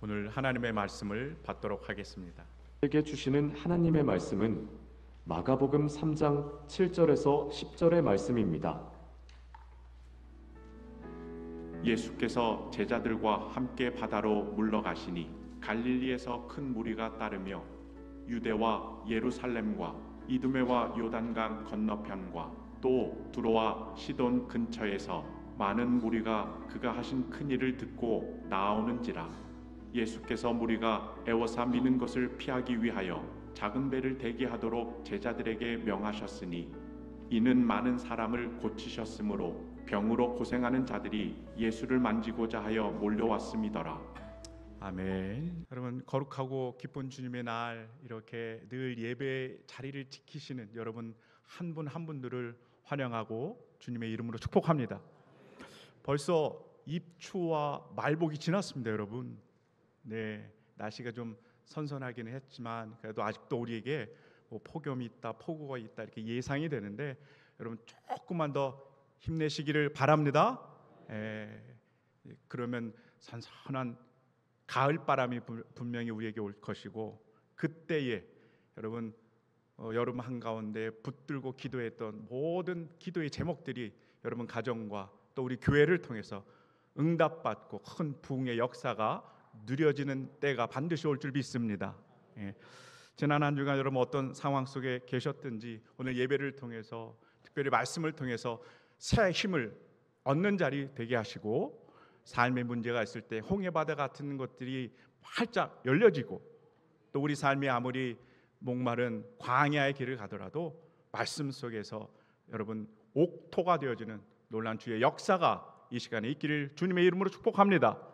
오늘 하나님의 말씀을 받도록 하겠습니다. 우리에게 주시는 하나님의 말씀은 마가복음 3장 7절에서 10절의 말씀입니다. 예수께서 제자들과 함께 바다로 물러가시니 갈릴리에서 큰 무리가 따르며 유대와 예루살렘과 이두메와 요단강 건너편과 또 두로와 시돈 근처에서 많은 무리가 그가 하신 큰 일을 듣고 나아오는지라. 예수께서 무리가 애워싸 미는 것을 피하기 위하여 작은 배를 대기하도록 제자들에게 명하셨으니 이는 많은 사람을 고치셨으므로 병으로 고생하는 자들이 예수를 만지고자 하여 몰려왔음이더라. 아멘. 여러분, 거룩하고 기쁜 주님의 날, 이렇게 늘 예배 자리를 지키시는 여러분 한 분 한 분들을 환영하고 주님의 이름으로 축복합니다. 벌써 입추와 말복이 지났습니다, 여러분. 네, 날씨가 좀 선선하기는 했지만 그래도 아직도 우리에게 폭염이 있다, 폭우가 있다 이렇게 예상이 되는데 여러분 조금만 더 힘내시기를 바랍니다. 그러면 선선한 가을 바람이 분명히 우리에게 올 것이고, 그때에 여러분 여름 한가운데 붙들고 기도했던 모든 기도의 제목들이 여러분 가정과 또 우리 교회를 통해서 응답받고 큰 부흥의 역사가 누려지는 때가 반드시 올 줄 믿습니다. 지난 한 주간 여러분 어떤 상황 속에 계셨든지 오늘 예배를 통해서 특별히 말씀을 통해서 새 힘을 얻는 자리 되게 하시고, 삶의 문제가 있을 때 홍해바다 같은 것들이 활짝 열려지고, 또 우리 삶이 아무리 목마른 광야의 길을 가더라도 말씀 속에서 여러분 옥토가 되어지는 놀라운 주의 역사가 이 시간에 있기를 주님의 이름으로 축복합니다.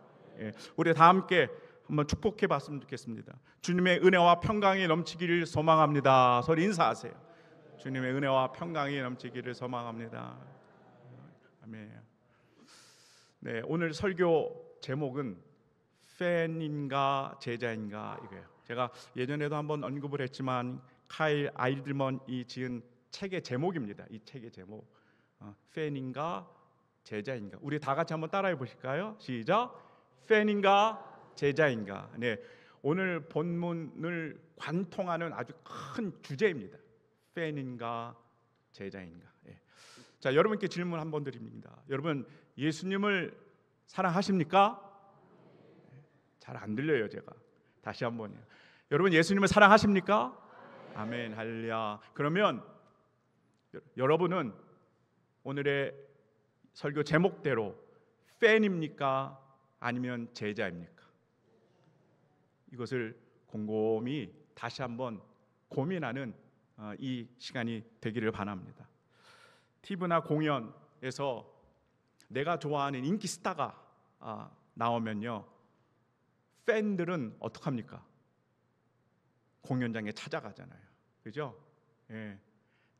우리 다 함께 한번 축복해 봤으면 좋겠습니다. 주님의 은혜와 평강이 넘치기를 소망합니다. 서로 인사하세요. 주님의 은혜와 평강이 넘치기를 소망합니다. 아멘. 네, 오늘 설교 제목은 팬인가 제자인가 이거예요. 제가 예전에도 한번 언급을 했지만 카일 아이들먼이 지은 책의 제목입니다. 이 책의 제목, 팬인가 제자인가. 우리 다 같이 한번 따라해 보실까요? 시작. 팬인가 제자인가. 네, 오늘 본문을 관통하는 아주 큰 주제입니다. 팬인가 제자인가. 자, 여러분께 질문 한번 드립니다. 여러분 예수님을 사랑하십니까? 잘 안 들려요, 제가. 다시 한번요. 여러분 예수님을 사랑하십니까? 아멘, 할렐루야. 그러면 여러분은 오늘의 설교 제목대로 팬입니까? 아니면 제자입니까? 이것을 곰곰이 다시 한번 고민하는 이 시간이 되기를 바랍니다. TV나 공연에서 내가 좋아하는 인기 스타가 나오면요, 팬들은 어떡합니까? 공연장에 찾아가잖아요, 그죠?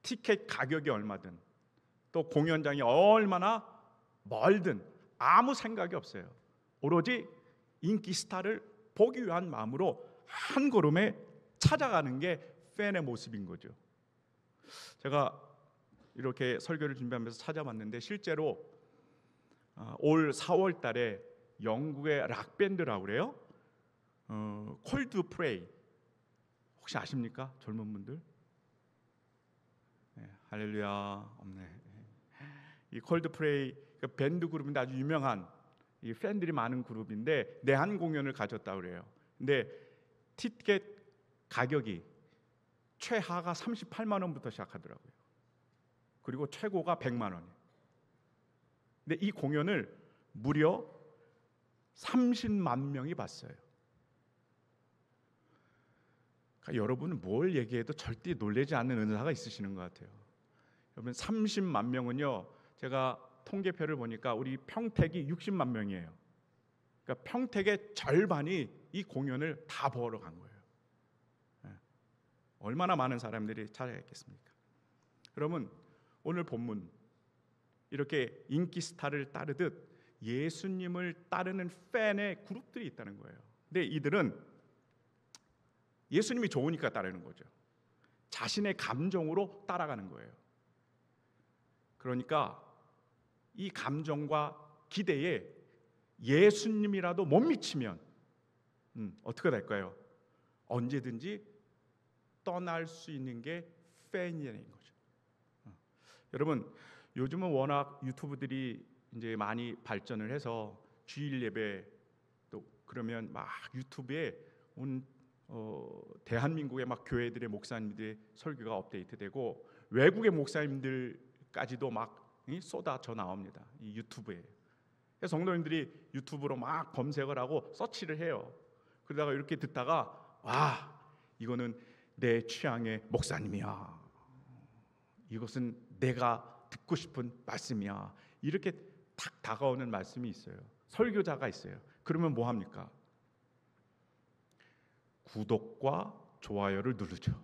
티켓 가격이 얼마든 또 공연장이 얼마나 멀든 아무 생각이 없어요. 오로지 인기 스타를 보기 위한 마음으로 한 걸음에 찾아가는 게 팬의 모습인 거죠. 제가 이렇게 설교를 준비하면서 찾아봤는데 실제로 올 4월 달에 영국의 락밴드라고 그래요. 콜드플레이 혹시 아십니까? 젊은 분들? 네, 할렐루야. 없네. 이 콜드플레이 밴드 그룹인데 아주 유명한 이 팬들이 많은 그룹인데 내한 공연을 가졌다고 그래요. 근데 티켓 가격이 최하가 38만 원부터 시작하더라고요. 그리고 최고가 100만 원이에요. 근데 이 공연을 무려 30만 명이 봤어요. 그러니까 여러분은 뭘 얘기해도 절대 놀라지 않는 은사가 있으시는 것 같아요. 여러분 30만 명은요, 제가 통계표를 보니까 우리 평택이 60만 명이에요. 그러니까 평택의 절반이 이 공연을 다 보러 간 거예요. 얼마나 많은 사람들이 찾아갔겠습니까? 여러분 오늘 본문 이렇게 인기 스타를 따르듯 예수님을 따르는 팬의 그룹들이 있다는 거예요. 근데 이들은 예수님이 좋으니까 따르는 거죠. 자신의 감정으로 따라가는 거예요. 그러니까 이 감정과 기대에 예수님이라도 못 미치면 어떻게 될까요? 언제든지 떠날 수 있는 게 팬이라는 거죠. 여러분, 요즘은 워낙 유튜브들이 이제 많이 발전을 해서 주일 예배 또 그러면 막 유튜브에 온 대한민국의 막 교회들의 목사님들의 설교가 업데이트되고 외국의 목사님들까지도 막 쏟아져 나옵니다. 이 유튜브에. 그래서 성도님들이 유튜브로 막 검색을 하고 서치를 해요. 그러다가 이렇게 듣다가 와, 이거는 내 취향의 목사님이야. 이것은 내가 듣고 싶은 말씀이야. 이렇게 탁 다가오는 말씀이 있어요. 설교자가 있어요. 그러면 뭐 합니까? 구독과 좋아요를 누르죠.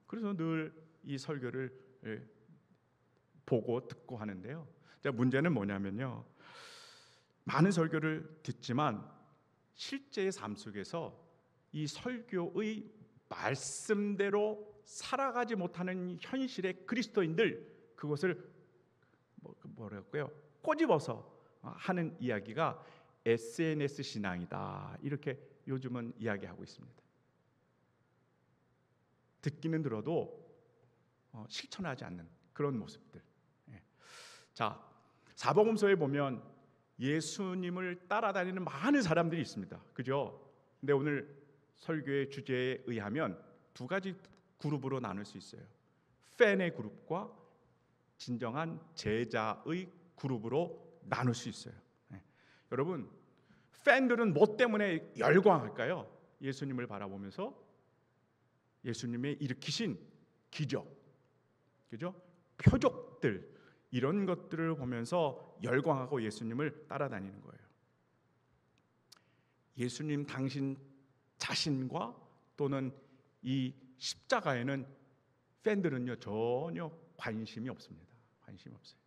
그래서 늘 이 설교를 보고 듣고 하는데요. 문제는 뭐냐면요, 많은 설교를 듣지만 실제의 삶 속에서 이 설교의 말씀대로 살아가지 못하는 현실의 그리스도인들, 그것을 뭐랄까요? 꼬집어서 하는 이야기가 SNS 신앙이다. 이렇게 요즘은 이야기하고 있습니다. 듣기는 들어도 실천하지 않는 그런 모습들. 자, 사복음서에 보면 예수님을 따라다니는 많은 사람들이 있습니다. 그죠? 근데 오늘 설교의 주제에 의하면 두 가지 그룹으로 나눌 수 있어요. 팬의 그룹과 진정한 제자의 그룹으로 나눌 수 있어요. 여러분, 팬들은 뭐 때문에 열광할까요? 예수님을 바라보면서 예수님의 일으키신 기적, 그죠? 표적들, 이런 것들을 보면서 열광하고 예수님을 따라다니는 거예요. 예수님 당신 자신과 또는 이 십자가에는 팬들은요 전혀 관심이 없습니다. 관심이 없어요.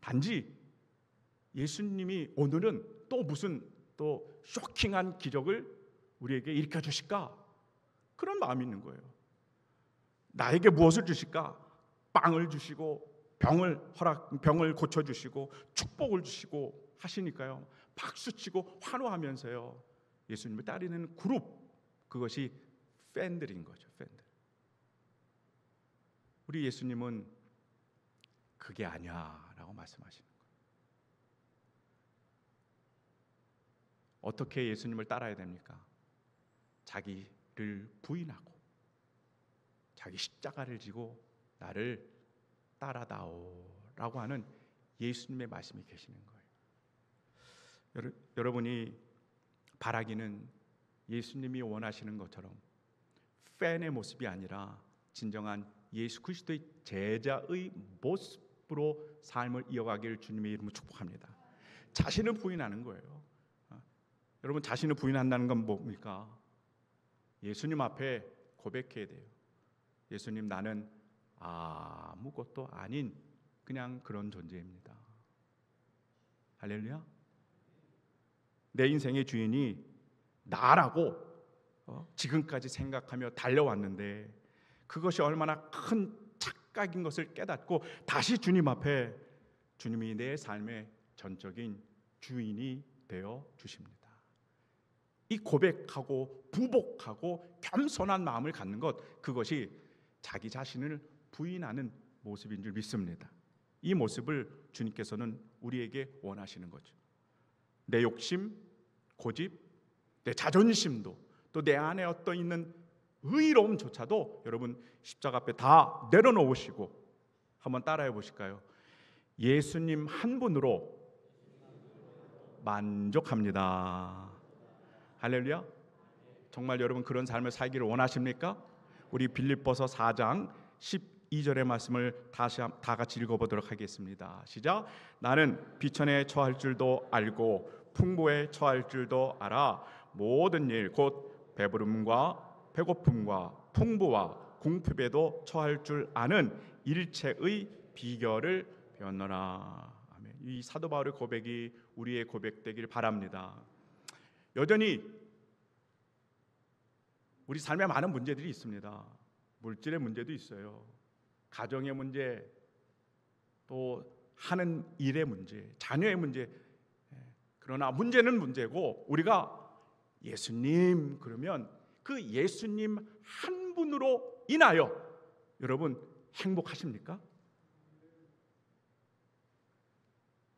단지 예수님이 오늘은 또 무슨 또 쇼킹한 기적을 우리에게 일으켜 주실까? 그런 마음이 있는 거예요. 나에게 무엇을 주실까? 빵을 주시고 병을 고쳐 주시고 축복을 주시고 하시니까요. 박수치고 환호하면서요. 예수님을 따르는 그룹, 그것이 팬들인 거죠. 팬들. 우리 예수님은 그게 아니야라고 말씀하시는 거예요. 어떻게 예수님을 따라야 됩니까? 자기를 부인하고 자기 십자가를 지고 나를 따라다오라고 하는 예수님의 말씀이 계시는 거예요. 여러분이 바라기는 예수님이 원하시는 것처럼 팬의 모습이 아니라 진정한 예수 그리스도의 제자의 모습으로 삶을 이어가기를 주님의 이름으로 축복합니다. 자신을 부인하는 거예요. 여러분, 자신을 부인한다는 건 뭡니까? 예수님 앞에 고백해야 돼요. 예수님, 나는 아무것도 아닌 그냥 그런 존재입니다. 할렐루야. 내 인생의 주인이 나라고 지금까지 생각하며 달려왔는데 그것이 얼마나 큰 착각인 것을 깨닫고 다시 주님 앞에 주님이 내 삶의 전적인 주인이 되어 주십니다. 이 고백하고 부복하고 겸손한 마음을 갖는 것, 그것이 자기 자신을 부인하는 모습인 줄 믿습니다. 이 모습을 주님께서는 우리에게 원하시는 거죠. 내 욕심, 고집, 내 자존심도 또 내 안에 어떠 있는 의로움조차도 여러분 십자가 앞에 다 내려놓으시고 한번 따라해 보실까요? 예수님 한 분으로 만족합니다. 할렐루야. 정말 여러분 그런 삶을 살기를 원하십니까? 우리 빌립보서 4장 12절의 말씀을 다 같이 읽어보도록 하겠습니다. 시작. 나는 비천에 처할 줄도 알고 풍부에 처할 줄도 알아 모든 일 곧 배부름과 배고픔과 풍부와 궁핍에도 처할 줄 아는 일체의 비결을 배웠노라. 아멘. 이 사도 바울의 고백이 우리의 고백되길 바랍니다. 여전히 우리 삶에 많은 문제들이 있습니다. 물질의 문제도 있어요. 가정의 문제, 또 하는 일의 문제, 자녀의 문제. 그러나 문제는 문제고 우리가 예수님 그러면 그 예수님 한 분으로 인하여 여러분 행복하십니까?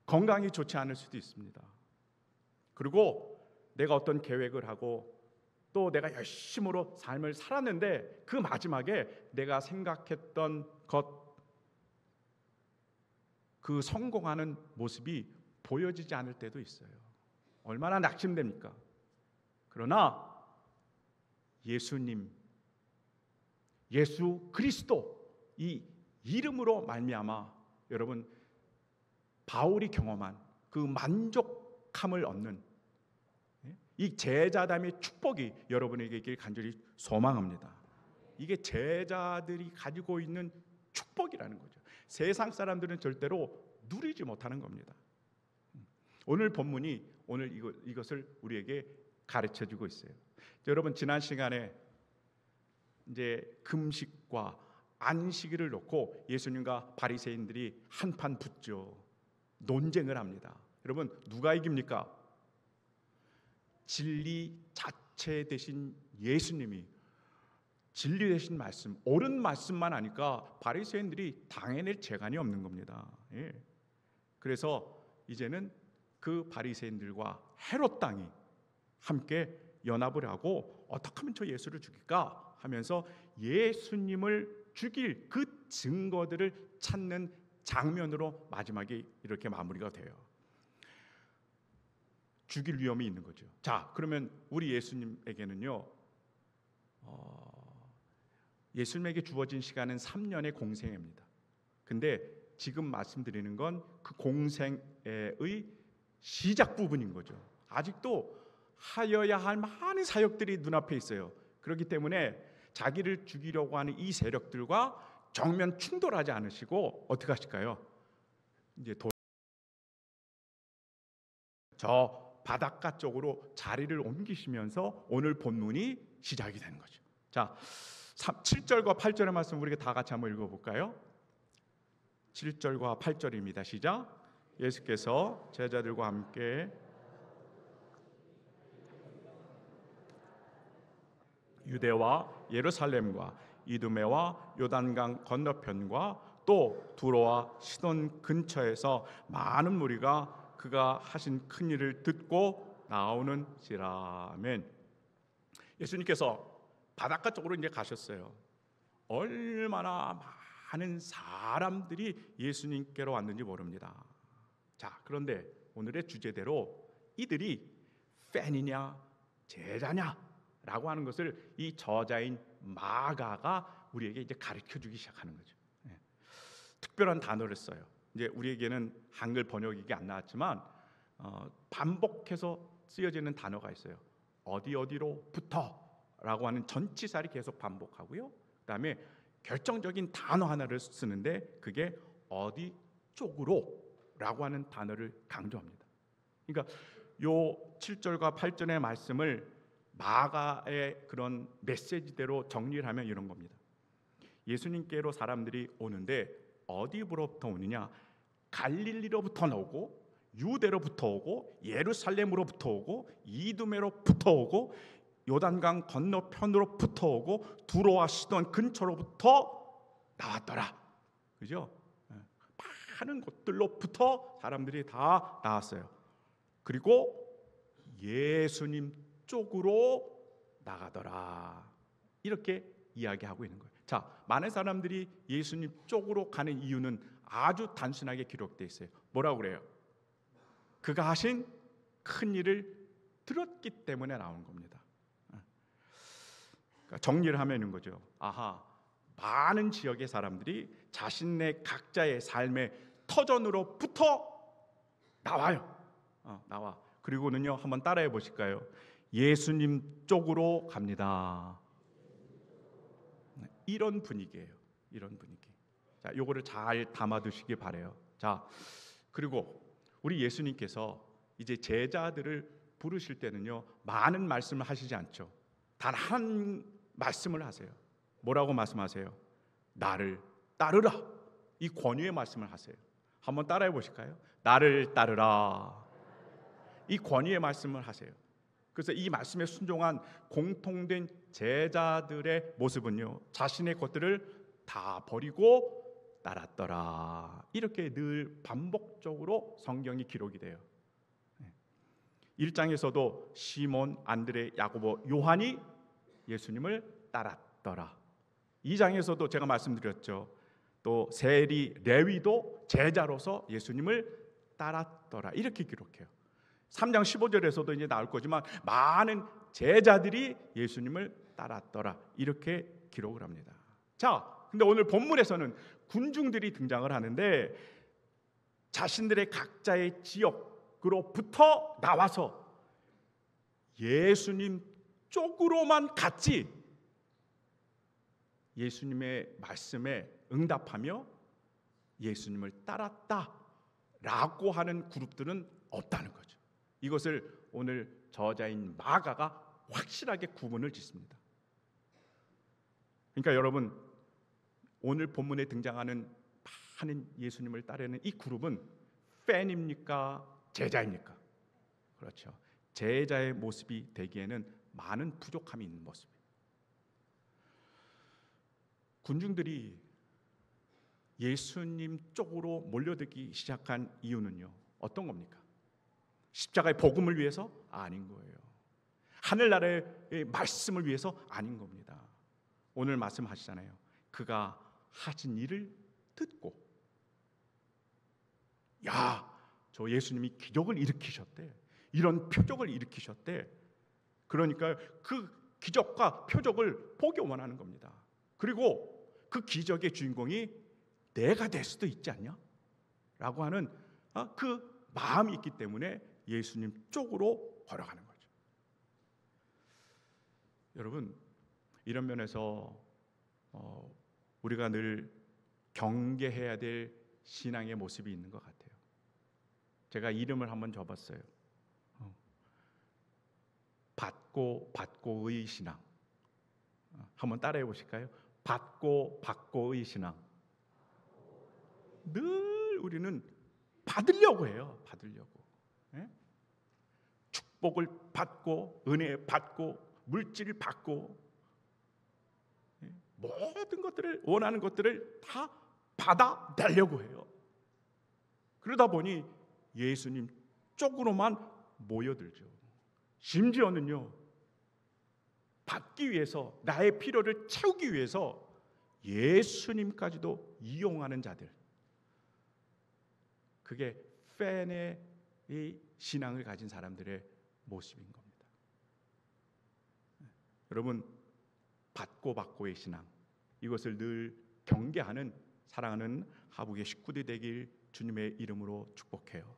건강이 좋지 않을 수도 있습니다. 그리고 내가 어떤 계획을 하고 또 내가 열심으로 삶을 살았는데 그 마지막에 내가 생각했던 것, 그 성공하는 모습이 보여지지 않을 때도 있어요. 얼마나 낙심됩니까? 그러나 예수님, 예수 그리스도 이 이름으로 말미암아 여러분 바울이 경험한 그 만족함을 얻는 이 제자담의 축복이 여러분에게 있길 간절히 소망합니다. 이게 제자들이 가지고 있는 축복이라는 거죠. 세상 사람들은 절대로 누리지 못하는 겁니다. 오늘 본문이 오늘 이것을 우리에게 가르쳐 주고 있어요. 여러분 지난 시간에 이제 금식과 안식일을 놓고 예수님과 바리새인들이 한판 붙죠. 논쟁을 합니다. 여러분 누가 이깁니까? 진리 자체 되신 예수님이 진리 되신 말씀, 옳은 말씀만 하니까 바리새인들이 당해낼 재간이 없는 겁니다. 예. 그래서 이제는 그 바리새인들과 헤롯 당이 함께 연합을 하고 어떻게 하면 저 예수를 죽일까 하면서 예수님을 죽일 그 증거들을 찾는 장면으로 마지막에 이렇게 마무리가 돼요. 죽일 위험이 있는 거죠. 자, 그러면 우리 예수님에게는요, 예수님에게 주어진 시간은 3년의 공생애입니다. 근데 지금 말씀드리는 건 그 공생애의 시작 부분인 거죠. 아직도 하여야 할 많은 사역들이 눈앞에 있어요. 그렇기 때문에 자기를 죽이려고 하는 이 세력들과 정면 충돌하지 않으시고 어떻게 하실까요? 이제 저 바닷가 쪽으로 자리를 옮기시면서 오늘 본문이 시작이 되는 거죠. 자, 7절과 8절의 말씀 우리가 다 같이 한번 읽어볼까요? 7절과 8절입니다. 시작. 예수께서 제자들과 함께 유대와 예루살렘과 이두메와 요단강 건너편과 또 두로와 시돈 근처에서 많은 무리가 그가 하신 큰 일을 듣고 나오는지라. 아멘. 예수님께서 바닷가 쪽으로 이제 가셨어요. 얼마나 많은 사람들이 예수님께로 왔는지 모릅니다. 자, 그런데 오늘의 주제대로 이들이 팬이냐 제자냐라고 하는 것을 이 저자인 마가가 우리에게 이제 가르쳐주기 시작하는 거죠. 특별한 단어를 써요. 이제 우리에게는 한글 번역이 안 나왔지만 반복해서 쓰여지는 단어가 있어요. 어디로부터라고 하는 전치사를 계속 반복하고요. 그다음에 결정적인 단어 하나를 쓰는데 그게 어디 쪽으로라고 하는 단어를 강조합니다. 그러니까 요 7절과 8절의 말씀을 마가의 그런 메시지대로 정리를 하면 이런 겁니다. 예수님께로 사람들이 오는데 어디로부터 오느냐? 갈릴리로부터 오고 유대로부터 오고 예루살렘으로부터 오고 이두메로부터 오고 요단강 건너편으로부터 오고 두로와 시돈 근처로부터 나왔더라. 그죠? 많은 곳들로부터 사람들이 다 나왔어요. 그리고 예수님 쪽으로 나가더라. 이렇게 이야기하고 있는 거예요. 자, 많은 사람들이 예수님 쪽으로 가는 이유는 아주 단순하게 기록되어 있어요. 뭐라고 그래요? 그가 하신 큰 일을 들었기 때문에 나온 겁니다. 그러니까 정리를 하면 있는 거죠. 아하, 많은 지역의 사람들이 자신의 각자의 삶의 터전으로부터 나와요. 나와. 그리고는요, 한번 따라해 보실까요? 예수님 쪽으로 갑니다. 이런 분위기예요. 이런 분위기. 자, 요거를 잘 담아두시기 바래요. 자, 그리고 우리 예수님께서 이제 제자들을 부르실 때는요, 많은 말씀을 하시지 않죠. 단 한 말씀을 하세요. 뭐라고 말씀하세요? 나를 따르라. 이 권유의 말씀을 하세요. 한번 따라해 보실까요? 나를 따르라. 이 권유의 말씀을 하세요. 그래서 이 말씀에 순종한 공통된 제자들의 모습은요, 자신의 것들을 다 버리고 따랐더라. 이렇게 늘 반복적으로 성경이 기록이 돼요. 1장에서도 시몬, 안드레, 야고보, 요한이 예수님을 따랐더라. 2장에서도 제가 말씀드렸죠. 또 세리, 레위도 제자로서 예수님을 따랐더라. 이렇게 기록해요. 3장 15절에서도 이제 나올 거지만 많은 제자들이 예수님을 따랐더라. 이렇게 기록을 합니다. 자, 근데 오늘 본문에서는 군중들이 등장을 하는데 자신들의 각자의 지역으로부터 나와서 예수님 쪽으로만 갔지 예수님의 말씀에 응답하며 예수님을 따랐다라고 하는 그룹들은 없다는 거죠. 이것을 오늘 저자인 마가가 확실하게 구분을 짓습니다. 그러니까 여러분, 오늘 본문에 등장하는 많은 예수님을 따르는 이 그룹은 팬입니까? 제자입니까? 그렇죠. 제자의 모습이 되기에는 많은 부족함이 있는 모습이에요. 군중들이 예수님 쪽으로 몰려들기 시작한 이유는요, 어떤 겁니까? 십자가의 복음을 위해서? 아닌 거예요. 하늘나라의 말씀을 위해서? 아닌 겁니다. 오늘 말씀하시잖아요. 그가 하신 일을 듣고, 야, 저 예수님이 기적을 일으키셨대, 이런 표적을 일으키셨대. 그러니까 그 기적과 표적을 보기 원하는 겁니다. 그리고 그 기적의 주인공이 내가 될 수도 있지 않냐? 라고 하는 그 마음이 있기 때문에 예수님 쪽으로 걸어가는 거죠. 여러분, 이런 면에서 우리가 늘 경계해야 될 신앙의 모습이 있는 것 같아요. 제가 이름을 한번 줘봤어요. 받고의 신앙. 한번 따라해 보실까요? 받고의 신앙. 늘 우리는 받으려고 해요. 받으려고. 예? 축복을 받고, 은혜 받고, 물질을 받고, 예? 모든 것들을, 원하는 것들을 다 받아내려고 해요. 그러다 보니 예수님 쪽으로만 모여들죠. 심지어는요, 받기 위해서, 나의 필요를 채우기 위해서 예수님까지도 이용하는 자들, 그게 팬의 신앙을 가진 사람들의 모습인 겁니다. 여러분, 받고의 신앙, 이것을 늘 경계하는 사랑하는 하북의 식구들이 되길 주님의 이름으로 축복해요.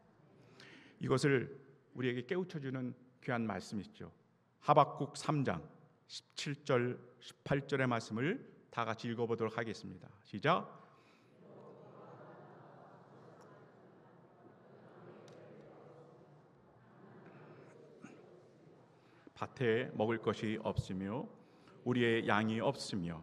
이것을 우리에게 깨우쳐주는 귀한 말씀이 있죠. 하박국 3장 17절 18절의 말씀을 다 같이 읽어보도록 하겠습니다. 시작. 밭에 먹을 것이 없으며 우리의 양이 없으며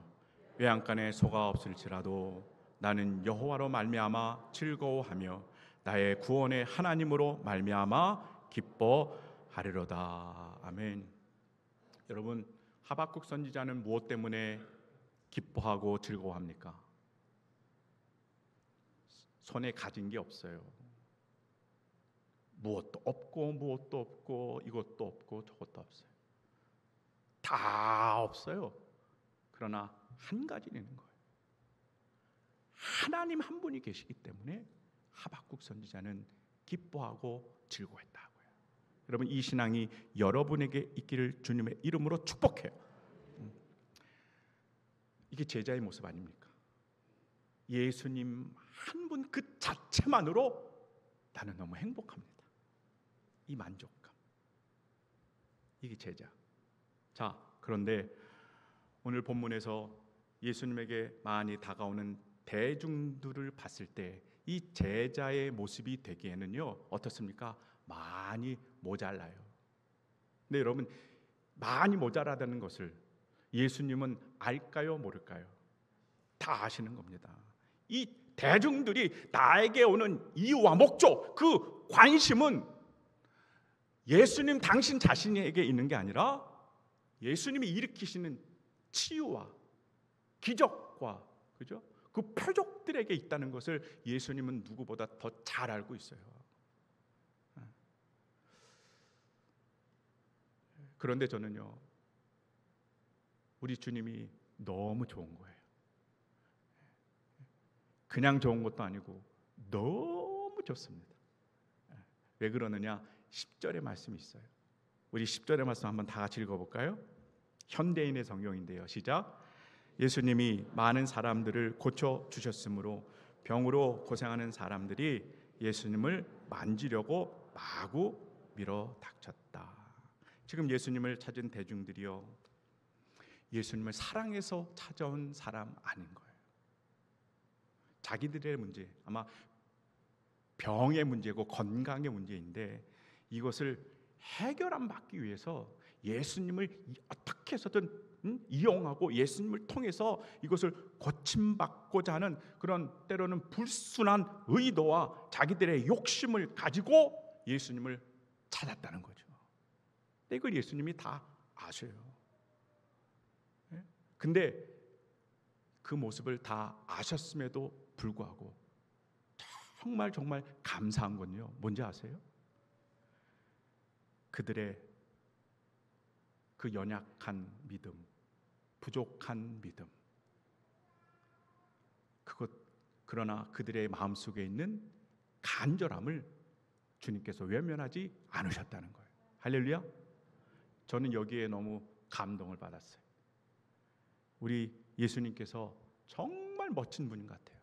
외양간에 소가 없을지라도 나는 여호와로 말미암아 즐거워하며 나의 구원의 하나님으로 말미암아 기뻐하리로다. 아멘. 여러분, 하박국 선지자는 무엇 때문에 기뻐하고 즐거워합니까? 손에 가진 게 없어요. 무엇도 없고 이것도 없고 저것도 없어요. 다 없어요. 그러나 한 가지는 있는 거예요. 하나님 한 분이 계시기 때문에 하박국 선지자는 기뻐하고 즐거워했다고요. 여러분, 이 신앙이 여러분에게 있기를 주님의 이름으로 축복해요. 이게 제자의 모습 아닙니까? 예수님 한 분 그 자체만으로 나는 너무 행복합니다. 이 만족감, 이게 제자. 자, 그런데 오늘 본문에서 예수님에게 많이 다가오는 대중들을 봤을 때 이 제자의 모습이 되기에는요, 어떻습니까? 많이 모자라요. 근데 여러분, 많이 모자라다는 것을 예수님은 알까요, 모를까요? 다 아시는 겁니다. 이 대중들이 나에게 오는 이유와 목적, 그 관심은 예수님 당신 자신에게 있는 게 아니라 예수님이 일으키시는 치유와 기적과, 그죠? 그 표적들에게 있다는 것을 예수님은 누구보다 더 잘 알고 있어요. 그런데 저는요, 우리 주님이 너무 좋은 거예요. 그냥 좋은 것도 아니고 너무 좋습니다. 왜 그러느냐? 10절의 말씀이 있어요. 우리 10절의 말씀 한번 다 같이 읽어볼까요? 현대인의 성경인데요. 시작. 예수님이 많은 사람들을 고쳐주셨으므로 병으로 고생하는 사람들이 예수님을 만지려고 마구 밀어닥쳤다. 지금 예수님을 찾은 대중들이요, 예수님을 사랑해서 찾아온 사람 아닌 거예요. 자기들의 문제, 아마 병의 문제고 건강의 문제인데 이것을 해결 안 받기 위해서 예수님을 어떻게 해서든 이용하고 예수님을 통해서 이것을 고침받고자 하는 그런 때로는 불순한 의도와 자기들의 욕심을 가지고 예수님을 찾았다는 거죠. 근데 이걸 예수님이 다 아셔요. 근데 그 모습을 다 아셨음에도 불구하고 정말 감사한 건요, 뭔지 아세요? 그들의 그 연약한 믿음, 부족한 믿음, 그러나 그들의 마음속에 있는 간절함을 주님께서 외면하지 않으셨다는 거예요. 할렐루야. 저는 여기에 너무 감동을 받았어요. 우리 예수님께서 정말 멋진 분인 것 같아요.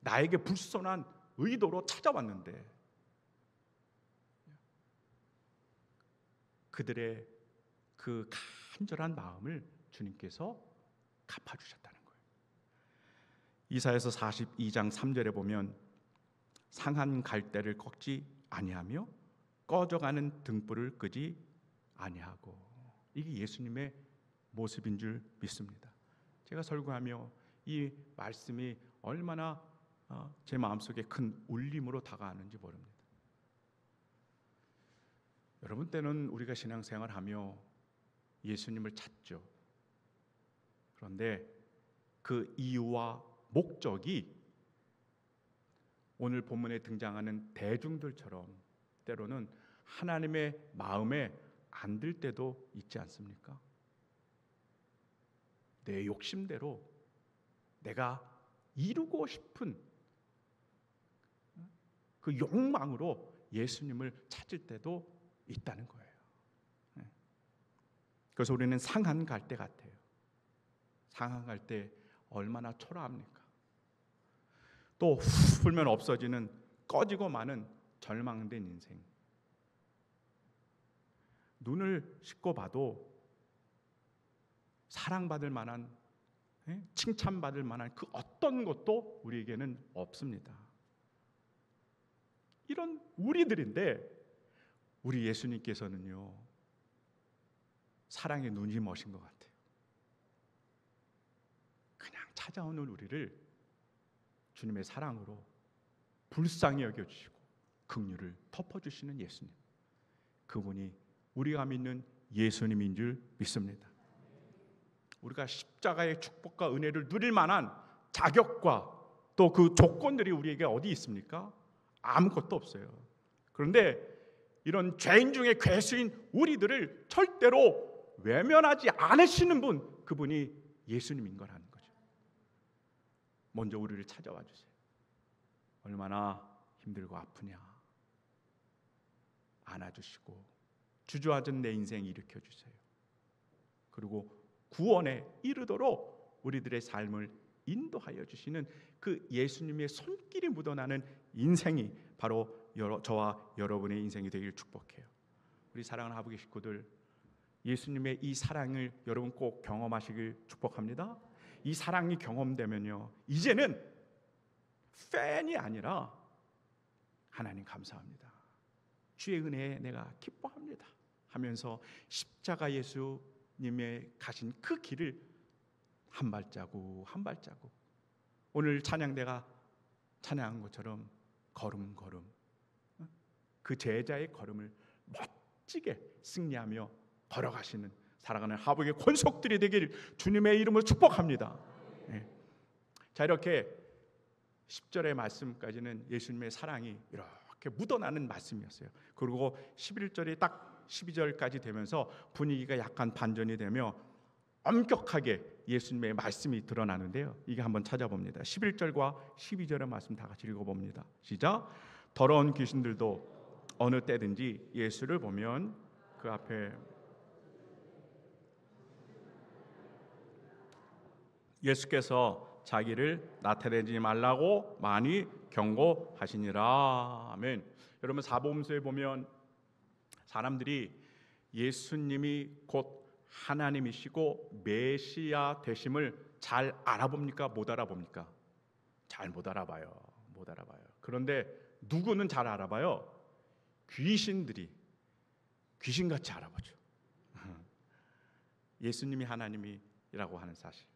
나에게 불순한 의도로 찾아왔는데 그들의 그 간절한 마음을 주님께서 갚아주셨다는 거예요. 이사야서 42장 3절에 보면 상한 갈대를 꺾지 아니하며 꺼져가는 등불을 끄지 아니하고, 이게 예수님의 모습인 줄 믿습니다. 제가 설교하며 이 말씀이 얼마나 제 마음속에 큰 울림으로 다가가는지 모릅니다. 여러분, 때는 우리가 신앙생활하며 예수님을 찾죠. 그런데 그 이유와 목적이 오늘 본문에 등장하는 대중들처럼 때로는 하나님의 마음에 안 들 때도 있지 않습니까? 내 욕심대로 내가 이루고 싶은 그 욕망으로 예수님을 찾을 때도 있다는 거예요. 그래서 우리는 상한 갈대 같아요. 상한 갈대 얼마나 초라합니까? 또 후 불면 없어지는, 꺼지고 마는 절망된 인생. 눈을 씻고 봐도 사랑받을 만한, 칭찬받을 만한 그 어떤 것도 우리에게는 없습니다. 이런 우리들인데 우리 예수님께서는요, 사랑의 눈이 머신 것 같아요. 그냥 찾아오는 우리를 주님의 사랑으로 불쌍히 여겨주시고 긍휼을 덮어주시는 예수님, 그분이 우리가 믿는 예수님인 줄 믿습니다. 우리가 십자가의 축복과 은혜를 누릴 만한 자격과 또 그 조건들이 우리에게 어디 있습니까? 아무것도 없어요. 그런데 이런 죄인 중에 괴수인 우리들을 절대로 외면하지 않으시는 분, 그분이 예수님인 거라는 거죠. 먼저 우리를 찾아와 주세요. 얼마나 힘들고 아프냐 안아주시고 주저앉은 내 인생 일으켜 주세요. 그리고 구원에 이르도록 우리들의 삶을 인도하여 주시는 그 예수님의 손길이 묻어나는 인생이 바로 저와 여러분의 인생이 되기를 축복해요. 우리 사랑하는 하부기 식구들, 예수님의 이 사랑을 여러분 꼭 경험하시길 축복합니다. 이 사랑이 경험되면요, 이제는 팬이 아니라 하나님 감사합니다, 주의 은혜에 내가 기뻐합니다 하면서 십자가 예수님의 가신 그 길을 한 발자국 한 발자국, 오늘 찬양대가 찬양한 것처럼 걸음걸음 그 제자의 걸음을 멋지게 승리하며 걸어가시는 살아가는 하복의 권속들이 되길 주님의 이름으로 축복합니다. 자, 이렇게 10절의 말씀까지는 예수님의 사랑이 이렇게 묻어나는 말씀이었어요. 그리고 11절이 딱 12절까지 되면서 분위기가 약간 반전이 되며 엄격하게 예수님의 말씀이 드러나는데요. 이게 한번 찾아봅니다. 11절과 12절의 말씀 다 같이 읽어봅니다. 시작. 더러운 귀신들도 어느 때든지 예수를 보면 그 앞에 예수께서 자기를 나타내지 말라고 많이 경고하시니라. 아멘. 여러분, 사복음서에 보면 사람들이 예수님이 곧 하나님이시고 메시아 되심을 잘 알아봅니까? 못 알아봅니까? 잘 못 알아봐요. 못 알아봐요. 그런데 누구는 잘 알아봐요? 귀신들이 귀신같이 알아보죠. 예수님이 하나님이라고 하는 사실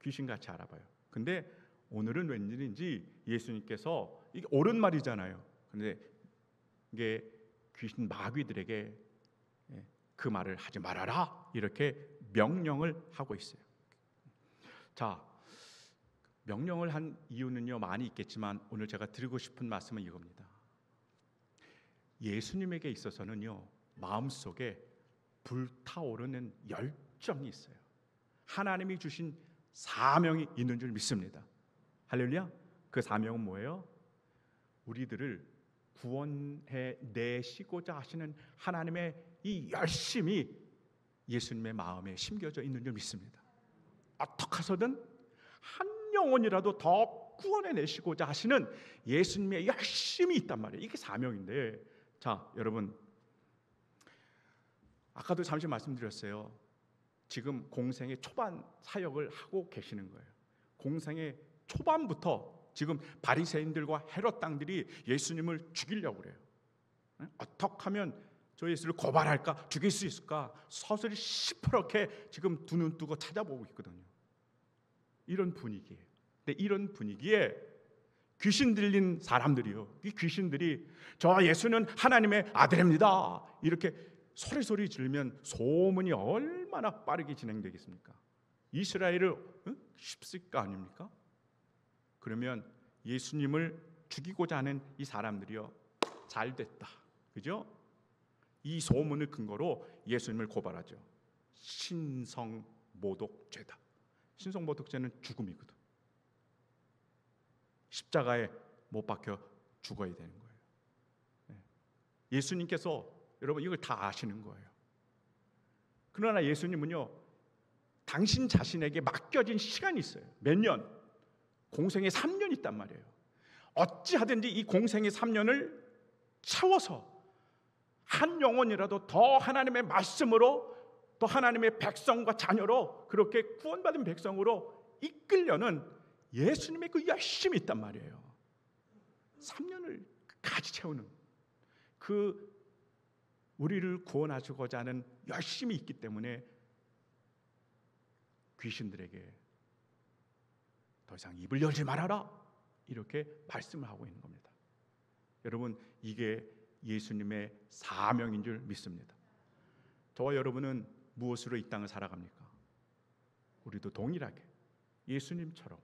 귀신같이 알아봐요. 근데 오늘은 웬일인지 예수님께서 이게 옳은 말이잖아요. 근데 이게 귀신 마귀들에게 그 말을 하지 말아라 이렇게 명령을 하고 있어요. 자, 명령을 한 이유는요 많이 있겠지만 오늘 제가 드리고 싶은 말씀은 이겁니다. 예수님에게 있어서는요 마음속에 불타오르는 열정이 있어요. 하나님이 주신 사명이 있는 줄 믿습니다. 할렐루야. 그 사명은 뭐예요? 우리들을 구원해 내시고자 하시는 하나님의 이 열심이 예수님의 마음에 심겨져 있는 줄 믿습니다. 어떻게 해서든 한 영혼이라도 더 구원해 내시고자 하시는 예수님의 열심이 있단 말이에요. 이게 사명인데, 자 여러분, 아까도 잠시 말씀드렸어요. 지금 공생의 초반 사역을 하고 계시는 거예요. 공생의 초반부터 지금 바리새인들과 헤롯 당들이 예수님을 죽이려고 그래요. 어떻게 하면 저 예수를 고발할까, 죽일 수 있을까 서서히 시퍼렇게 지금 두 눈 뜨고 찾아보고 있거든요. 이런 분위기예요. 근데 이런 분위기에 귀신 들린 사람들이요, 이 귀신들이 저 예수는 하나님의 아들입니다 이렇게 소리 지르면 소문이 얼마나 빠르게 진행되겠습니까? 이스라엘을 쉽을까 아닙니까? 그러면 예수님을 죽이고자 하는 이 사람들이요 잘 됐다, 그죠? 이 소문을 근거로 예수님을 고발하죠. 신성모독죄다. 신성모독죄는 죽음이거든. 십자가에 못 박혀 죽어야 되는 거예요. 예수님께서 여러분 이걸 다 아시는 거예요. 그러나 예수님은요 당신 자신에게 맡겨진 시간이 있어요. 몇 년? 공생의 3년 있단 말이에요. 어찌하든지 이 공생의 3년을 채워서 한 영혼이라도 더 하나님의 말씀으로, 또 하나님의 백성과 자녀로, 그렇게 구원받은 백성으로 이끌려는 예수님의 그 열심이 있단 말이에요. 3년을 가지 채우는 그 우리를 구원하시고자 하는 열심이 있기 때문에 귀신들에게 더 이상 입을 열지 말아라 이렇게 말씀을 하고 있는 겁니다. 여러분, 이게 예수님의 사명인 줄 믿습니다. 저와 여러분은 무엇으로 이 땅을 살아갑니까? 우리도 동일하게 예수님처럼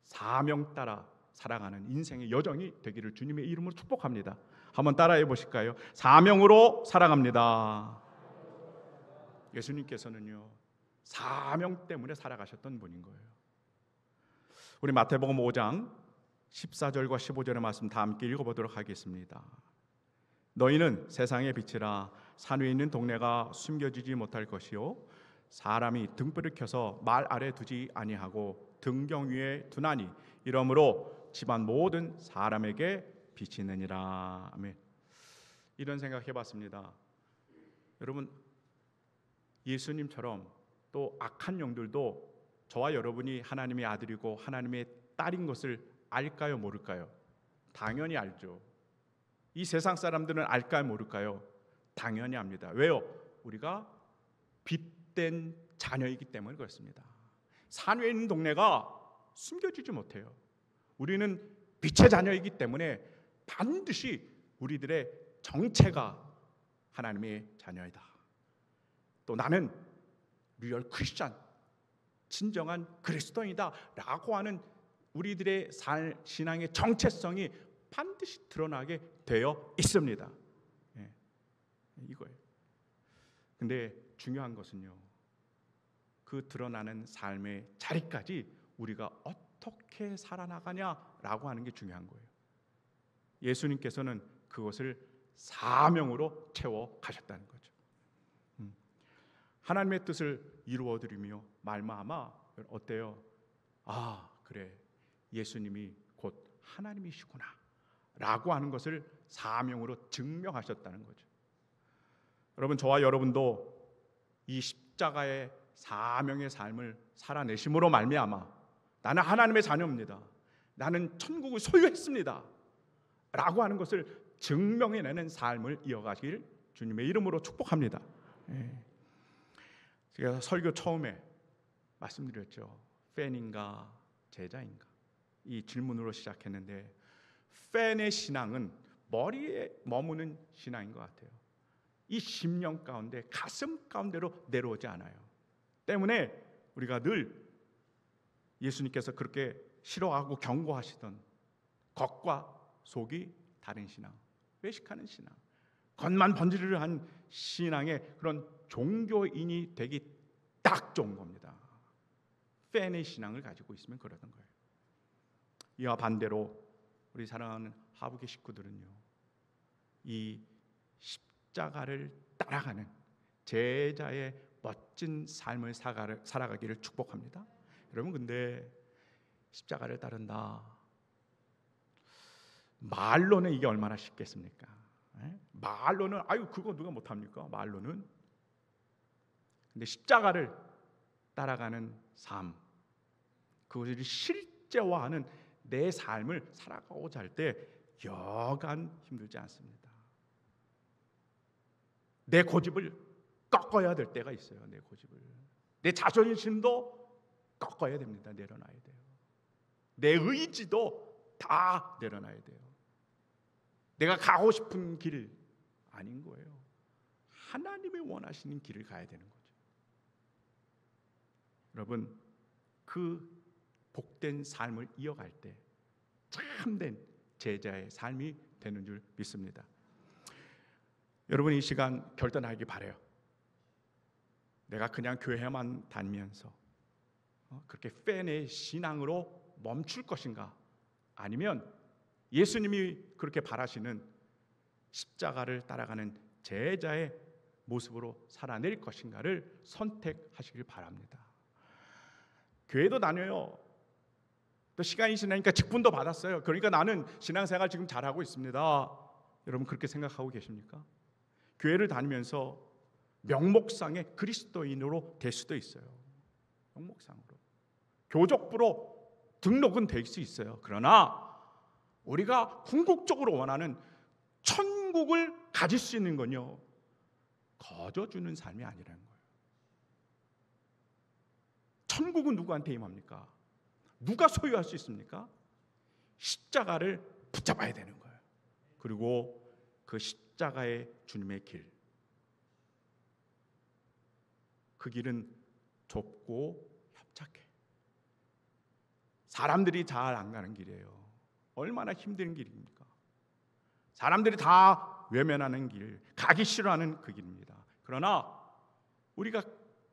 사명 따라 살아가는 인생의 여정이 되기를 주님의 이름으로 축복합니다. 한번 따라해 보실까요? 사명으로 살아갑니다. 예수님께서는요 사명 때문에 살아가셨던 분인 거예요. 우리 마태복음 5장 14절과 15절의 말씀 다 함께 읽어보도록 하겠습니다. 너희는 세상의 빛이라. 산 위에 있는 동네가 숨겨지지 못할 것이요 사람이 등불을 켜서 말 아래 두지 아니하고 등경 위에 두나니 이러므로 집안 모든 사람에게 비치느니라. 아멘. 이런 생각 해봤습니다. 여러분, 예수님처럼 또 악한 영들도 저와 여러분이 하나님의 아들이고 하나님의 딸인 것을 알까요, 모를까요? 당연히 알죠. 이 세상 사람들은 알까요, 모를까요? 당연히 압니다. 왜요? 우리가 빛된 자녀이기 때문에 그렇습니다. 산 위에 있는 동네가 숨겨지지 못해요. 우리는 빛의 자녀이기 때문에 반드시 우리들의 정체가 하나님의 자녀이다. 또 나는 리얼 크리스찬, 진정한 그리스도인이다 라고 하는 우리들의 신앙의 정체성이 반드시 드러나게 되어 있습니다. 이거예요. 근데 중요한 것은요, 그 드러나는 삶의 자리까지 우리가 어떻게 살아나가냐라고 하는 게 중요한 거예요. 예수님께서는 그것을 사명으로 채워 가셨다는 거죠. 하나님의 뜻을 이루어드리며 말미암아 어때요? 아, 그래, 예수님이 곧 하나님이시구나 라고 하는 것을 사명으로 증명하셨다는 거죠. 여러분, 저와 여러분도 이 십자가의 사명의 삶을 살아내심으로 말미암아 나는 하나님의 자녀입니다, 나는 천국을 소유했습니다 라고 하는 것을 증명해내는 삶을 이어가길 주님의 이름으로 축복합니다. 제가 설교 처음에 말씀드렸죠. 팬인가 제자인가, 이 질문으로 시작했는데 팬의 신앙은 머리에 머무는 신앙인 것 같아요. 이 심령 가운데, 가슴 가운데로 내려오지 않아요. 때문에 우리가 늘 예수님께서 그렇게 싫어하고 경고하시던 겉과 속이 다른 신앙, 외식하는 신앙, 겉만 번지르르한 신앙의 그런 종교인이 되기 딱 좋은 겁니다. 팬의 신앙을 가지고 있으면 그러던 거예요. 이와 반대로 우리 사랑하는 하부계 식구들은요, 이 십자가를 따라가는 제자의 멋진 삶을 살아가기를 축복합니다. 여러분, 근데 십자가를 따른다, 말로는 이게 얼마나 쉽겠습니까? 말로는 아유 그거 누가 못합니까? 말로는. 근데 십자가를 따라가는 삶, 그것을 실제화하는 내 삶을 살아가고자 할 때 여간 힘들지 않습니다. 내 고집을 꺾어야 될 때가 있어요. 내 고집을, 내 자존심도 꺾어야 됩니다. 내려놔야 돼요. 내 의지도 다 내려놔야 돼요. 내가 가고 싶은 길 아닌 거예요. 하나님이 원하시는 길을 가야 되는 거죠. 여러분, 그 복된 삶을 이어갈 때 참된 제자의 삶이 되는 줄 믿습니다. 여러분, 이 시간 결단하기 바라요. 내가 그냥 교회만 다니면서 그렇게 팬의 신앙으로 멈출 것인가, 아니면 예수님이 그렇게 바라시는 십자가를 따라가는 제자의 모습으로 살아낼 것인가를 선택하시길 바랍니다. 교회도 다녀요. 또 시간이 지나니까 직분도 받았어요. 그러니까 나는 신앙생활 지금 잘하고 있습니다. 여러분, 그렇게 생각하고 계십니까? 교회를 다니면서 명목상의 그리스도인으로 될 수도 있어요. 명목상으로 교족부로 등록은 될 수 있어요. 그러나 우리가 궁극적으로 원하는 천국을 가질 수 있는 건요, 거저주는 삶이 아니라는 거예요. 천국은 누구한테 임합니까? 누가 소유할 수 있습니까? 십자가를 붙잡아야 되는 거예요. 그리고 그 십자가의 주님의 길, 그 길은 좁고 협착해. 사람들이 잘 안 가는 길이에요. 얼마나 힘든 길입니까? 사람들이 다 외면하는 길, 가기 싫어하는 그 길입니다. 그러나 우리가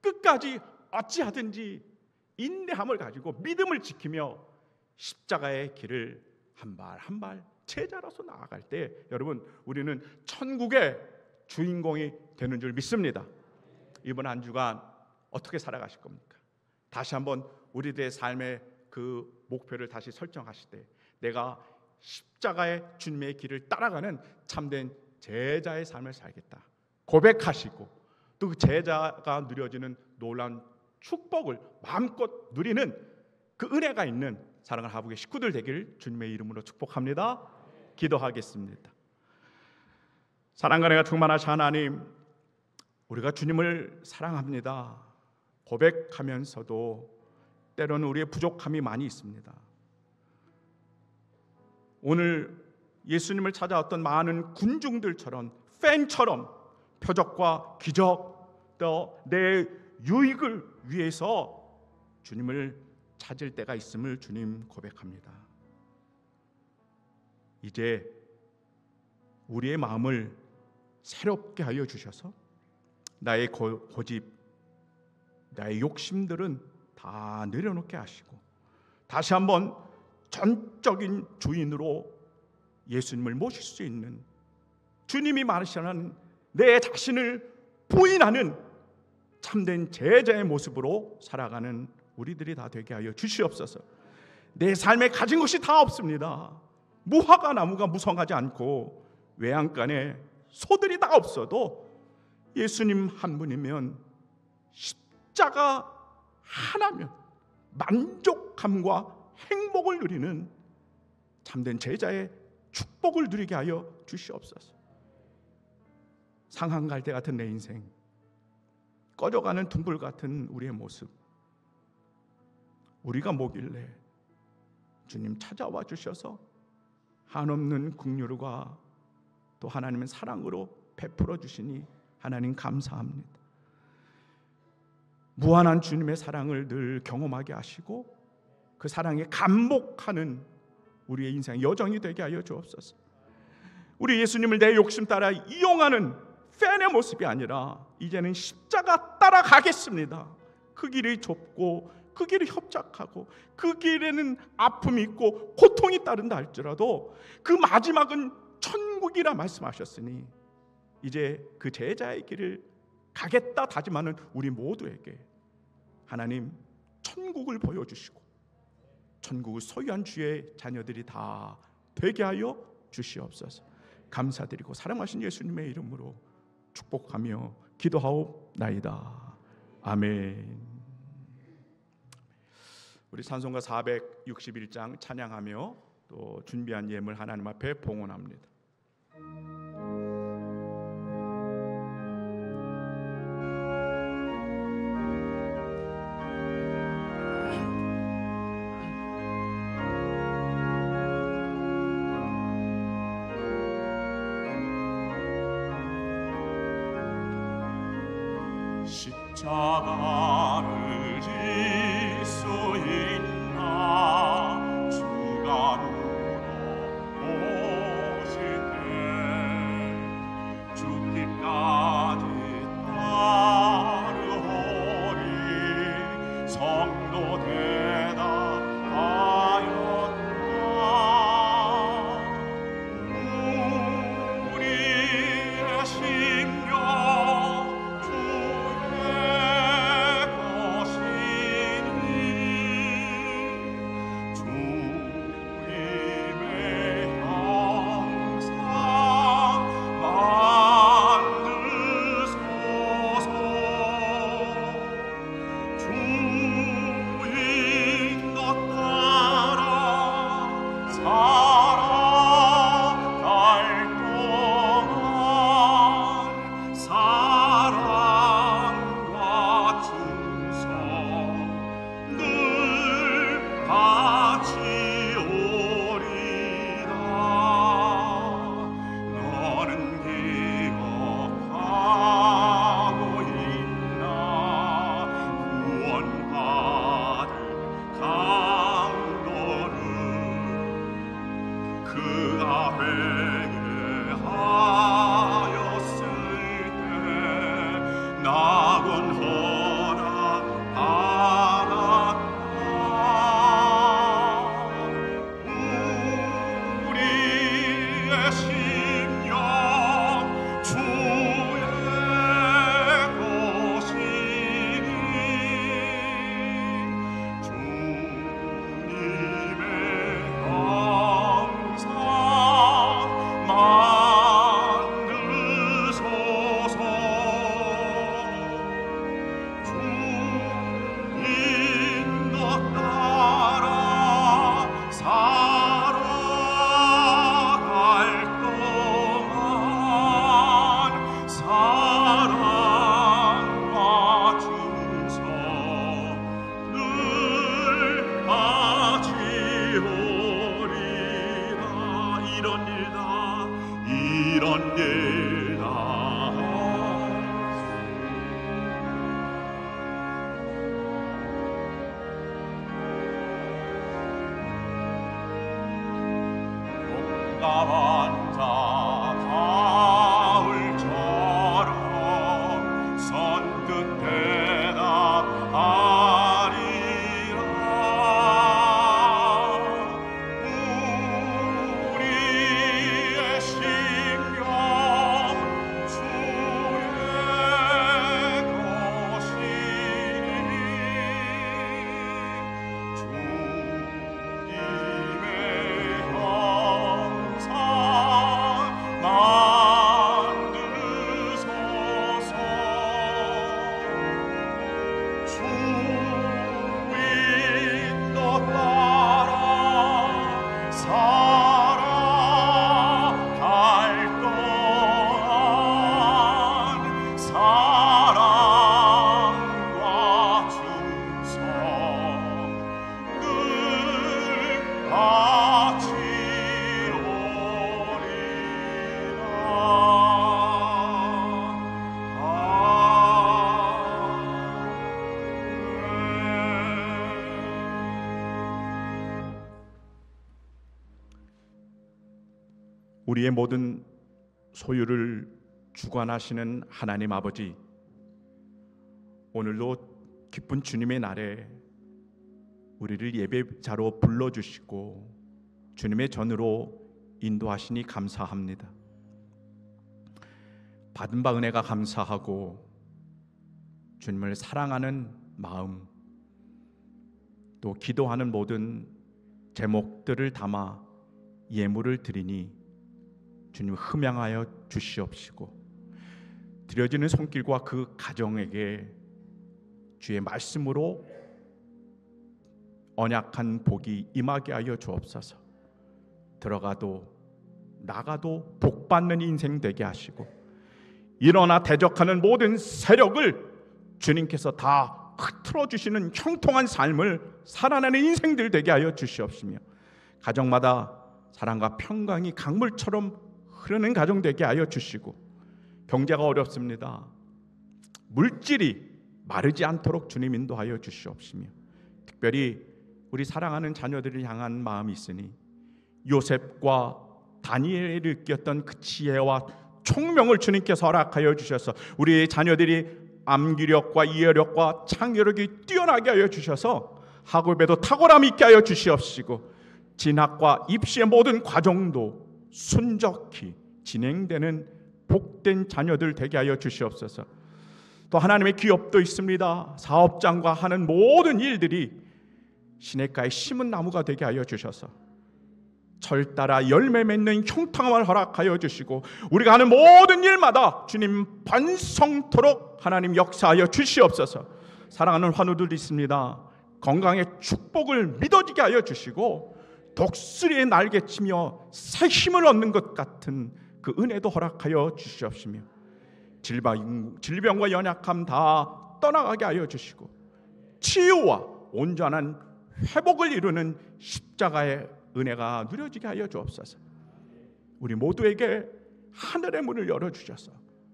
끝까지 어찌하든지 인내함을 가지고 믿음을 지키며 십자가의 길을 한 발 한 발 제자로서 나아갈 때, 여러분, 우리는 천국의 주인공이 되는 줄 믿습니다. 이번 한 주간 어떻게 살아가실 겁니까? 다시 한번 우리들의 삶의 그 목표를 다시 설정하실 때, 내가 십자가의 주님의 길을 따라가는 참된 제자의 삶을 살겠다 고백하시고, 또 그 제자가 누려지는 놀라운 축복을 마음껏 누리는 그 은혜가 있는 사랑하는 하부의 식구들 되기를 주님의 이름으로 축복합니다. 기도하겠습니다. 사랑과 은혜가 충만하신 하나님, 우리가 주님을 사랑합니다 고백하면서도 때로는 우리의 부족함이 많이 있습니다. 오늘 예수님을 찾아왔던 많은 군중들처럼, 팬처럼 표적과 기적, 또 내 유익을 위해서 주님을 찾을 때가 있음을 주님 고백합니다. 이제 우리의 마음을 새롭게 하여 주셔서 나의 고집, 나의 욕심들은 다 내려놓게 하시고 다시 한번 전적인 주인으로 예수님을 모실 수 있는, 주님이 말하시는 내 자신을 부인하는 참된 제자의 모습으로 살아가는 우리들이 다 되게 하여 주시옵소서. 내 삶에 가진 것이 다 없습니다. 무화과 나무가 무성하지 않고 외양간에 소들이 다 없어도 예수님 한 분이면, 십자가 하나면 만족함과 행복을 누리는 참된 제자의 축복을 누리게 하여 주시옵소서. 상한갈대 같은 내 인생, 꺼져가는 둥불 같은 우리의 모습, 우리가 뭐길래 주님 찾아와 주셔서 한없는 긍휼과 또 하나님의 사랑으로 베풀어 주시니 하나님 감사합니다. 무한한 주님의 사랑을 늘 경험하게 하시고 그 사랑에 감복하는 우리의 인생 여정이 되게 하여 주옵소서. 우리 예수님을 내 욕심 따라 이용하는 팬의 모습이 아니라 이제는 십자가 따라가겠습니다. 그 길이 좁고 그 길이 협착하고 그 길에는 아픔이 있고 고통이 따른다 할지라도 그 마지막은 천국이라 말씀하셨으니 이제 그 제자의 길을 가겠다 다짐하는 우리 모두에게 하나님 천국을 보여주시고 천국을 소유한 주의 자녀들이 다 되게 하여 주시옵소서. 감사드리고 사랑하신 예수님의 이름으로 축복하며 기도하옵나이다. 아멘. 우리 찬송가 461장 찬양하며 또 준비한 예물 하나님 앞에 봉헌합니다. 십자가를 질 수 있나 주가 물어보실 때 죽기까지 따르오리 성도 대답하였다. 우리의 심령 주인도 따라 살아갈 동안 사랑과 충성 늘 같이 우리의 모든 소유를 주관하시는 하나님 아버지, 오늘도 기쁜 주님의 날에 우리를 예배자로 불러주시고 주님의 전으로 인도하시니 감사합니다. 받은 바 은혜가 감사하고 주님을 사랑하는 마음, 또 기도하는 모든 제목들을 담아 예물을 드리니 주님 흠양하여 주시옵시고, 드려지는 손길과 그 가정에게 주의 말씀으로 언약한 복이 임하게 하여 주옵소서. 들어가도 나가도 복받는 인생 되게 하시고, 일어나 대적하는 모든 세력을 주님께서 다 흐트러 주시는 형통한 삶을 살아내는 인생들 되게 하여 주시옵시며, 가정마다 사랑과 평강이 강물처럼 흐르는 가정 되게 하여 주시고, 경제가 어렵습니다. 물질이 마르지 않도록 주님 인도하여 주시옵시며, 특별히 우리 사랑하는 자녀들을 향한 마음이 있으니 요셉과 다니엘이 느꼈던 그 지혜와 총명을 주님께서 허락하여 주셔서 우리의 자녀들이 암기력과 이해력과 창의력이 뛰어나게 하여 주셔서 학업에도 탁월함이 있게 하여 주시옵시고, 진학과 입시의 모든 과정도 순적히 진행되는 복된 자녀들 되게 하여 주시옵소서. 또 하나님의 기업도 있습니다. 사업장과 하는 모든 일들이 시냇가에 심은 나무가 되게 하여 주셔서 철 따라 열매 맺는 형통함을 허락하여 주시고, 우리가 하는 모든 일마다 주님 번성토록 하나님 역사하여 주시옵소서. 사랑하는 환우들이 있습니다. 건강의 축복을 믿어지게 하여 주시고, 독수리의 날개치며 새 힘을 얻는 것 같은 그 은혜도 허락하여 주시옵시며, 질병과 연약함 다 떠나가게 하여 주시고, 치유와 온전한 회복을 이루는 십자가의 은혜가 누려지게 하여 주옵소서. 우리 모두에게 하늘의 문을 열어주셔서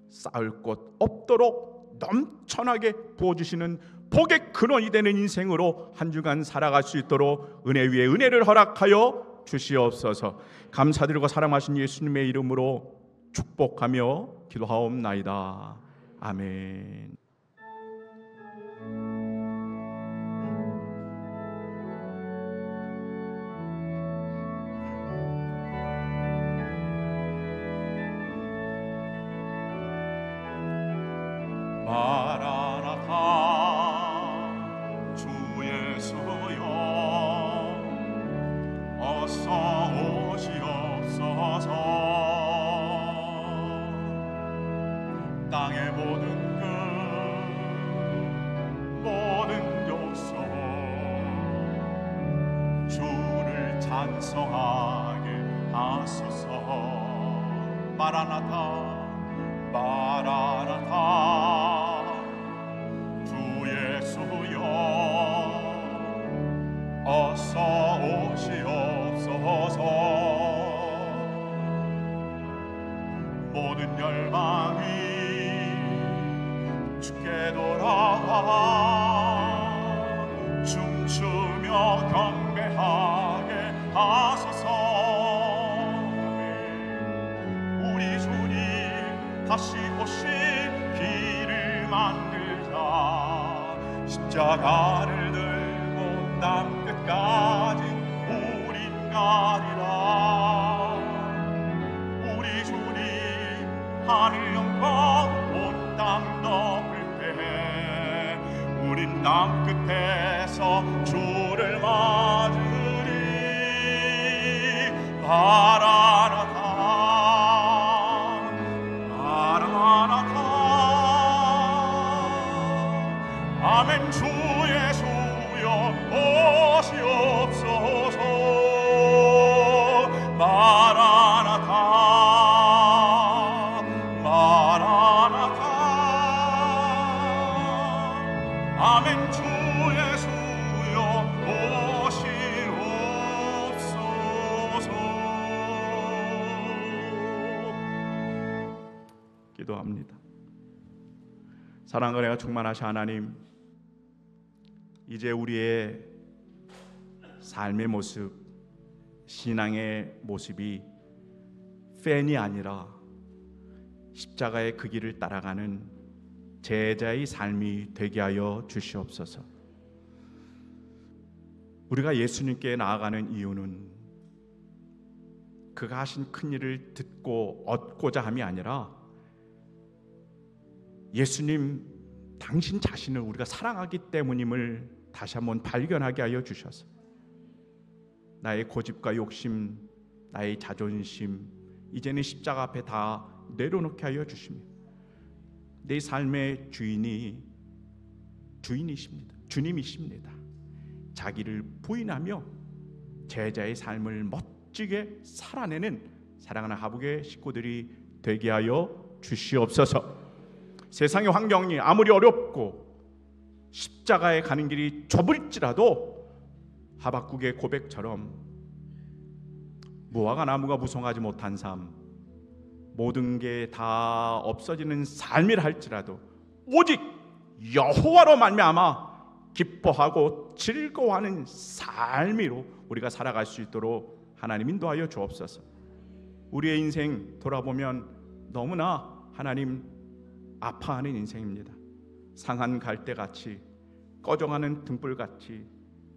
쌓을 곳 없도록 넘쳐나게 부어주시는 복의 근원이 되는 인생으로 한 주간 살아갈 수 있도록 은혜 위에 은혜를 허락하여 주시옵소서. 감사드리고 사랑하신 예수님의 이름으로 축복하며 기도하옵나이다. 아멘. 마라나타 주 예수여 어서 오시옵소서. 땅의 모든 모든 요소 주를 찬송하게 하소서. 마라나타 마라나타 주 예수여 어서 오시옵소서. 모든 열망이 주께 돌아와 춤추며 경배하게 하소서. 우리 주님 다시 오실 길을 만들자. 십자가를 들고 땅 끝까지 우린 가리라. 우리 주님 하늘 영광 온 땅 덮을 때 우린 땅 끝에서 주를 맞으리. 마라나타 마라나타 아멘. 주 예수여 오시옵소서. 마라나타 마라나타. 아멘. 주 예수여 오시옵소서. 기도합니다. 사랑과 은혜가 충만하신 하나님, 이제 우리의 삶의 모습, 신앙의 모습이 팬이 아니라 십자가의 그 길을 따라가는 제자의 삶이 되게 하여 주시옵소서. 우리가 예수님께 나아가는 이유는 그가 하신 큰 일을 듣고 얻고자 함이 아니라 예수님 당신 자신을 우리가 사랑하기 때문임을 다시 한번 발견하게 하여 주셔서 나의 고집과 욕심, 나의 자존심, 이제는 십자가 앞에 다 내려놓게 하여 주시며 내 삶의 주인이십니다. 주님이십니다. 자기를 부인하며 제자의 삶을 멋지게 살아내는 사랑하는 하북의 식구들이 되게 하여 주시옵소서. 세상의 환경이 아무리 어렵고 십자가에 가는 길이 좁을지라도 하박국의 고백처럼 무화과 나무가 무성하지 못한 삶, 모든 게 다 없어지는 삶이라 할지라도 오직 여호와로 말미암아 기뻐하고 즐거워하는 삶으로 우리가 살아갈 수 있도록 하나님 인도하여 주옵소서. 우리의 인생 돌아보면 너무나 하나님 아파하는 인생입니다. 상한 갈대같이 꺼져가는 등불같이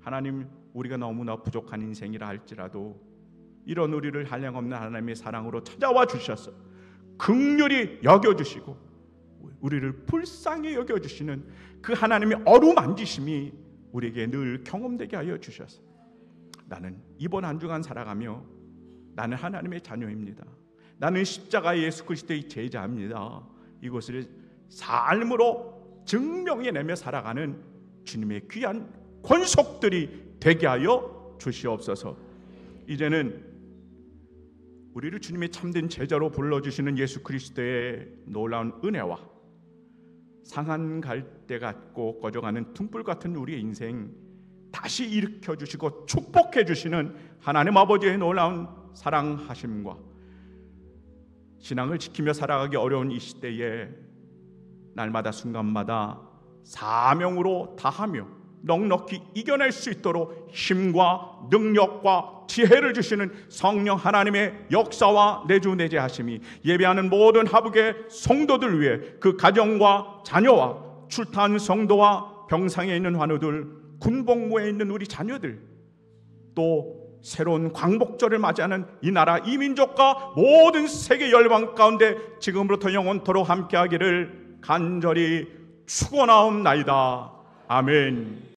하나님 우리가 너무나 부족한 인생이라 할지라도 이런 우리를 한량없는 하나님의 사랑으로 찾아와 주셔서 긍휼히 여겨주시고 우리를 불쌍히 여겨주시는 그 하나님의 어루만지심이 우리에게 늘 경험되게 하여 주셔서 나는 이번 한 주간 살아가며 나는 하나님의 자녀입니다. 나는 십자가의 예수 그리스도의 제자입니다. 이것을 삶으로 증명해내며 살아가는 주님의 귀한 권속들이 되게 하여 주시옵소서. 이제는 우리를 주님의 참된 제자로 불러주시는 예수 그리스도의 놀라운 은혜와 상한 갈대 같고 꺼져가는 등불 같은 우리의 인생 다시 일으켜 주시고 축복해 주시는 하나님 아버지의 놀라운 사랑하심과 신앙을 지키며 살아가기 어려운 이 시대에 날마다 순간마다 사명으로 다하며 넉넉히 이겨낼 수 있도록 힘과 능력과 지혜를 주시는 성령 하나님의 역사와 내주 내재하심이 예배하는 모든 하북의 성도들 위해 그 가정과 자녀와 출타한 성도와 병상에 있는 환우들, 군복무에 있는 우리 자녀들, 또 새로운 광복절을 맞이하는 이 나라 이 민족과 모든 세계 열방 가운데 지금부터 영원토록 함께하기를 간절히 축원하옵나이다. 아멘.